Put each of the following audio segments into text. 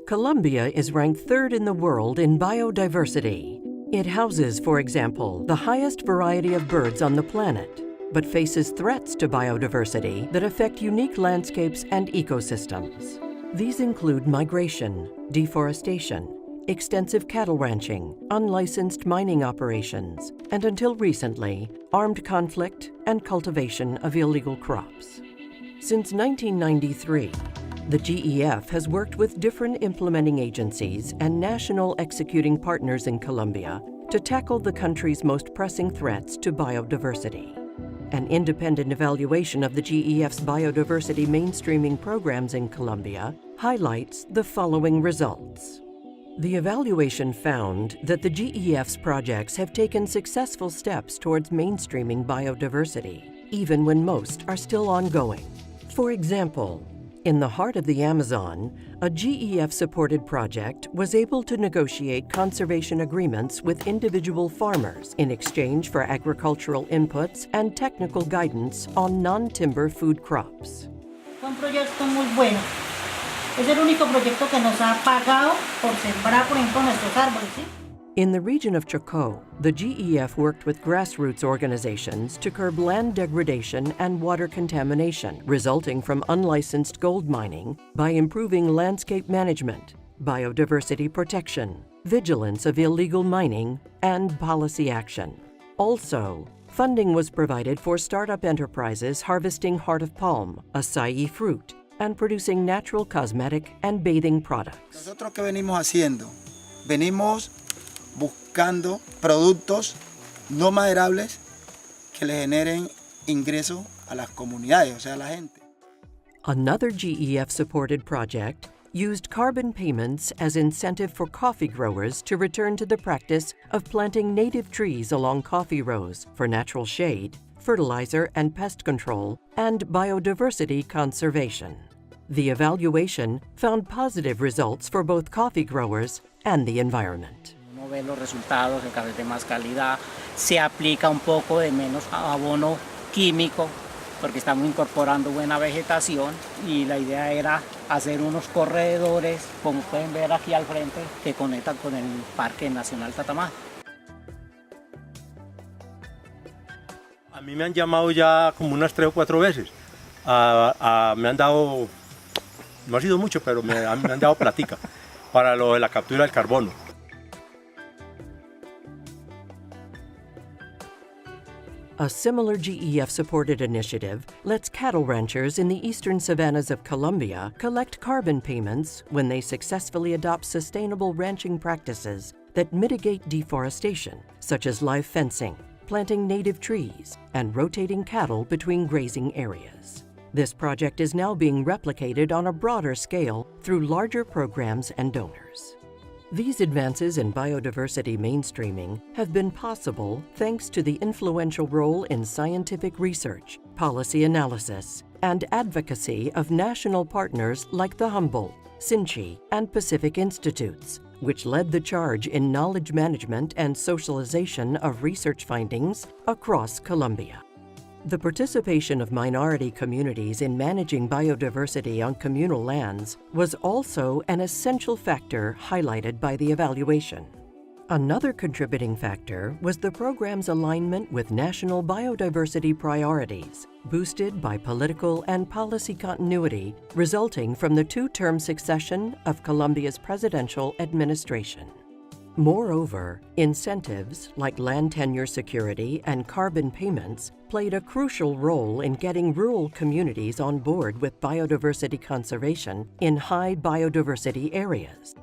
Colombia is ranked third in the world in biodiversity. It houses, for example, the highest variety of birds on the planet, but faces threats to biodiversity that affect unique landscapes and ecosystems. These include migration, deforestation, extensive cattle ranching, unlicensed mining operations, and until recently, armed conflict and cultivation of illegal crops. Since 1993, the GEF has worked with different implementing agencies and national executing partners in Colombia to tackle the country's most pressing threats to biodiversity. An independent evaluation of the GEF's biodiversity mainstreaming programs in Colombia highlights the following results. The evaluation found that the GEF's projects have taken successful steps towards mainstreaming biodiversity, even when most are still ongoing. For example, in the heart of the Amazon, a GEF-supported project was able to negotiate conservation agreements with individual farmers in exchange for agricultural inputs and technical guidance on non-timber food crops. Un proyecto muy bueno. Es el único proyecto que nos ha pagado por sembrar, por ejemplo, nuestros árboles, ¿sí? In the region of Chocó, the GEF worked with grassroots organizations to curb land degradation and water contamination resulting from unlicensed gold mining by improving landscape management, biodiversity protection, vigilance of illegal mining, and policy action. Also, funding was provided for startup enterprises harvesting heart of palm, acai fruit, and producing natural cosmetic and bathing products. Nosotros ¿qué venimos haciendo? Venimos buscando productos no maderables que le generen ingresos a las comunidades, o sea, a la gente. Another GEF-supported project used carbon payments as incentive for coffee growers to return to the practice of planting native trees along coffee rows for natural shade, fertilizer and pest control, and biodiversity conservation. The evaluation found positive results for both coffee growers and the environment. Uno ve los resultados, el café de más calidad, se aplica un poco de menos abono químico porque estamos incorporando buena vegetación y la idea era hacer unos corredores, como pueden ver aquí al frente, que conectan con el Parque Nacional Tatamá. A mí me han llamado ya como unas 3 o 4 veces, me han dado, no ha sido mucho, pero me han dado platica para lo de la captura del carbono. A similar GEF-supported initiative lets cattle ranchers in the eastern savannas of Colombia collect carbon payments when they successfully adopt sustainable ranching practices that mitigate deforestation, such as live fencing, planting native trees, and rotating cattle between grazing areas. This project is now being replicated on a broader scale through larger programs and donors. These advances in biodiversity mainstreaming have been possible thanks to the influential role in scientific research, policy analysis, and advocacy of national partners like the Humboldt, Sinchi, and Pacific Institutes, which led the charge in knowledge management and socialization of research findings across Colombia. The participation of minority communities in managing biodiversity on communal lands was also an essential factor highlighted by the evaluation. Another contributing factor was the program's alignment with national biodiversity priorities, boosted by political and policy continuity resulting from the 2-term succession of Colombia's presidential administration. Moreover, incentives like land tenure security and carbon payments played a crucial role in getting rural communities on board with biodiversity conservation in high biodiversity areas.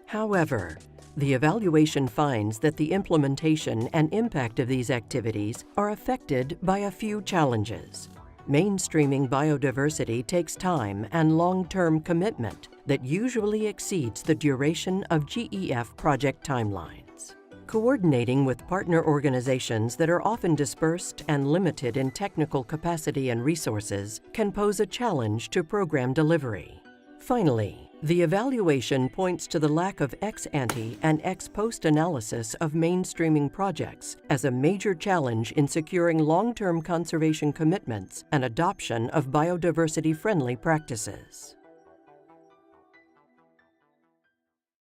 However, the evaluation finds that the implementation and impact of these activities are affected by a few challenges. Mainstreaming biodiversity takes time and long-term commitment that usually exceeds the duration of GEF project timelines. Coordinating with partner organizations that are often dispersed and limited in technical capacity and resources can pose a challenge to program delivery. Finally, the evaluation points to the lack of ex-ante and ex-post analysis of mainstreaming projects as a major challenge in securing long-term conservation commitments and adoption of biodiversity-friendly practices.